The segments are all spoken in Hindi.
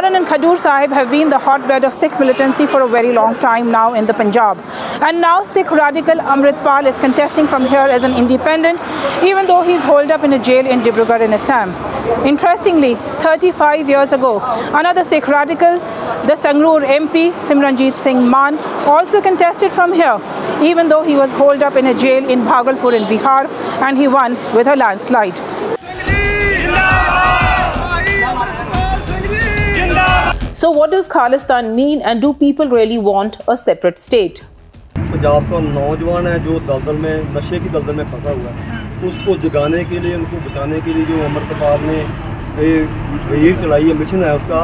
Gurudwaran and Khadur Sahib have been the hotbed of Sikh militancy for a very long time now in the Punjab. And now Sikh radical Amritpal is contesting from here as an independent, even though he is holed up in a jail in Dibrugarh in Assam. Interestingly, 35 years ago, another Sikh radical, the Sangrur MP Simranjeet Singh Mann, also contested from here, even though he was holed up in a jail in Bhagalpur in Bihar, and he won with a landslide. So what does Khalistan mean, and do people really want a separate state? Punjab का नौजवान है जो दलदल में नशे की दलदल में फंसा हुआ है, उसको जगाने के लिए, उनको बचाने के लिए जो अमृतपाल ने मुहिम चलाई है, मिशन है उसका,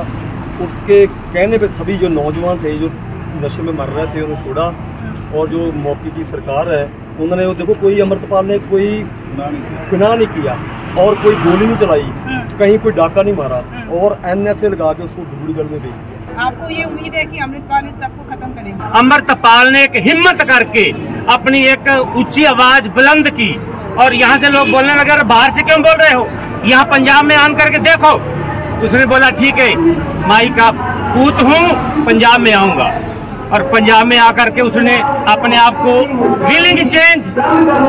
उसके कहने पे सभी जो नौजवान थे जो नशे में मर रहे थे उन्हें छोड़ा। और जो मौके की सरकार है उन्होंने वो देखो, कोई अमृतपाल ने कोई गुनाह नहीं किया और कोई गोली नहीं चलाई, कहीं कोई डाका नहीं मारा और NSA लगा के उसको डिब्रूगढ़ में भेज दिया। आपको ये उम्मीद है कि अमृतपाल इस सबको खत्म करेगा? अमृतपाल ने एक हिम्मत करके अपनी एक ऊंची आवाज बुलंद की और यहाँ से लोग बोलने लगे, बाहर से क्यों बोल रहे हो, यहाँ पंजाब में आन करके देखो। उसने बोला ठीक है, माई का पूत हूँ, पंजाब में आऊंगा। और पंजाब में आकर के उसने अपने आप को विलिंग चेंज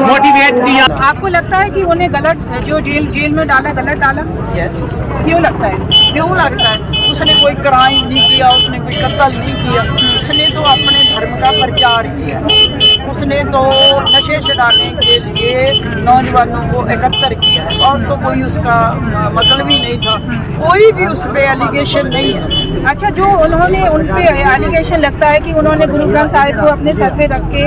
मोटिवेट किया। आपको लगता है कि उन्हें गलत जो जेल में डाला गलत डाला? यस। क्यों लगता है? क्यों लगता है? उसने कोई क्राइम नहीं किया, उसने कोई कत्ल नहीं किया, उसने तो अपने धर्म का प्रचार किया, उसने तो नशे छुड़ाने के लिए नौजवानों को एकत्र किया और तो कोई उसका मतलब ही नहीं था, कोई भी उस पर एलिगेशन नहीं है। अच्छा, जो उन्होंने उन पे एलिगेशन लगता है कि उन्होंने गुरु ग्रंथ साहिब को अपने सर पे रख के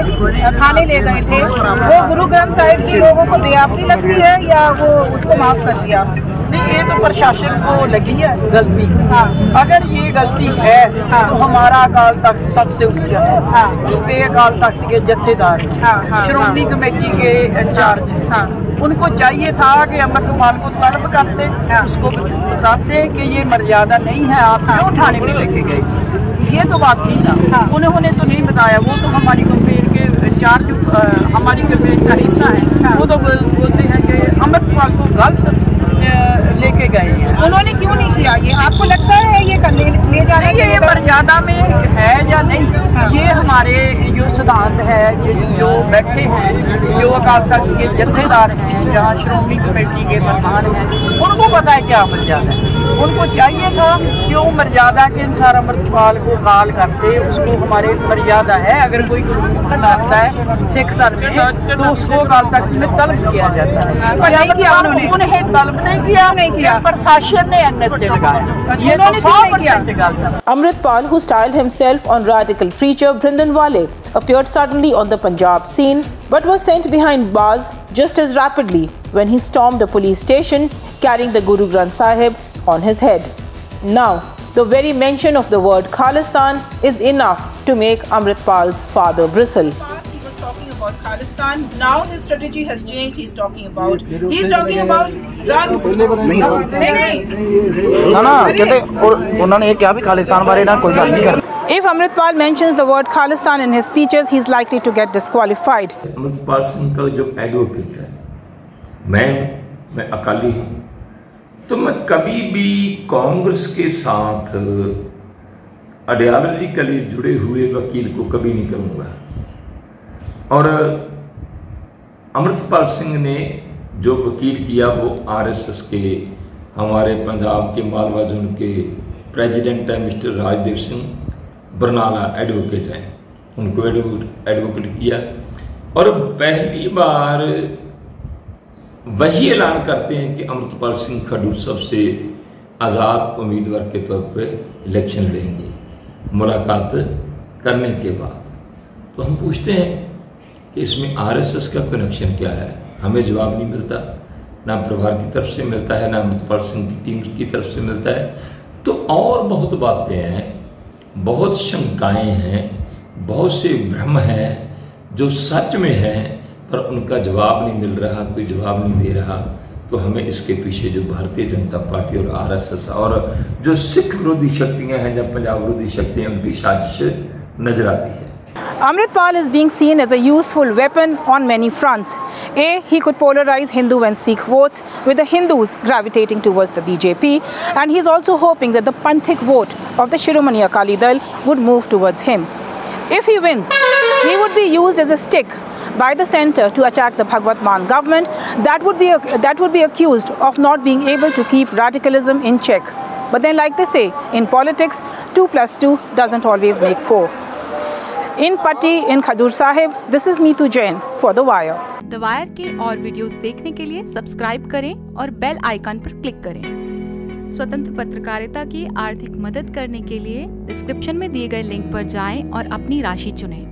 थाने ले गए थे, वो गुरु ग्रंथ साहिब के लोगों को बेअदबी लगती है या वो उसको माफ कर दिया? नहीं, ये तो प्रशासन को लगी है गलती। हाँ। अगर ये गलती है हाँ। तो हमारा अकाल तख्त सबसे ऊंचा है। हाँ। उस पे अकाल तख्त के जत्थेदार हाँ। श्रोमणी कमेटी के इंचार्ज हैं। हाँ। उनको चाहिए था कि अमृतपाल को तलब करते, उसको बताते कि ये मर्यादा नहीं है, आप क्यों थाने में लेके गए, ये तो बात थी ना। उन्होंने तो नहीं बताया, वो तो हमारी कंपेन के इंचार्ज हमारी कंपेन का हिस्सा है, वो तो बोलते हैं कि अमृतपाल को गलत लेके गए हैं। उन्होंने क्यों नहीं किया? ये आपको लगता है ये ले जा रहे हैं? ये मर्यादा में है या नहीं? ये हमारे जो सिद्धांत है, जो बैठे हैं, जो अकाल तख्त के जत्थेदार हैं, जहाँ श्रोमणी कमेटी के प्रधान हैं, उनको पता है क्या मर्यादा है। उनको चाहिए था कि वो मर्यादा के अनुसार अमृतपाल को काल करते, उसको हमारे मर्यादा है, अगर कोई नाचता है सिख धर्म में तो उसको अकाल तख्त में तलब किया जाता है। उन्हें तलब नहीं किया, प्रशासन ने NSA लगाया। ये तो 100% गलत है। Amritpal, who styled himself on radical preacher Brindan Wale, appeared suddenly on the Punjab scene but was sent behind bars just as rapidly when he stormed a police station carrying the Guru Granth Sahib on his head. Now, the very mention of the word Khalistan is enough to make Amritpal's father bristle. About Khalistan. Now his strategy has changed. He's talking about drugs. If Amritpal mentions the word Khalistan in his speeches, he's likely to get disqualified. Amritpal Singh का जो एडवोकेट है, मैं अकाली हूँ, तो मैं कभी भी कांग्रेस के साथ आइडियोलॉजिकली जुड़े हुए वकील को कभी नहीं करूँगा। और अमृतपाल सिंह ने जो वकील किया वो RSS के हमारे पंजाब के मालवा जोन के प्रेसिडेंट है मिस्टर राजदेव सिंह बरनाला, एडवोकेट हैं, उनको एडवोकेट किया और पहली बार वही ऐलान करते हैं कि अमृतपाल सिंह खडूर सबसे आज़ाद उम्मीदवार के तौर पे इलेक्शन लड़ेंगे। मुलाकात करने के बाद तो हम पूछते हैं कि इसमें RSS का कनेक्शन क्या है, हमें जवाब नहीं मिलता, ना प्रभार की तरफ से मिलता है, ना अमृतपाल सिंह की टीम की तरफ से मिलता है। तो और बहुत बातें हैं, बहुत शंकाएं हैं, बहुत से भ्रम हैं जो सच में हैं पर उनका जवाब नहीं मिल रहा, कोई जवाब नहीं दे रहा। तो हमें इसके पीछे जो भारतीय जनता पार्टी और RSS और जो सिख विरोधी शक्तियाँ हैं, जब पंजाब विरोधी शक्तियाँ, उनकी साजिश नजर आती है। Amritpal is being seen as a useful weapon on many fronts. A, he could polarize Hindu and Sikh votes, with the Hindus gravitating towards the BJP, and he's also hoping that the Panthic vote of the Shiromani Akali Dal would move towards him. If he wins, he would be used as a stick by the centre to attack the Bhagwat Mann government that would be accused of not being able to keep radicalism in check. But then, like they say, in politics, 2 + 2 doesn't always make 4. In Patti, in Khadur Sahib, this is Meetu Jain for The Wire. The Wire के और वीडियोस देखने के लिए सब्सक्राइब करें और बेल आइकन पर क्लिक करें। स्वतंत्र पत्रकारिता की आर्थिक मदद करने के लिए डिस्क्रिप्शन में दिए गए लिंक पर जाएं और अपनी राशि चुनें।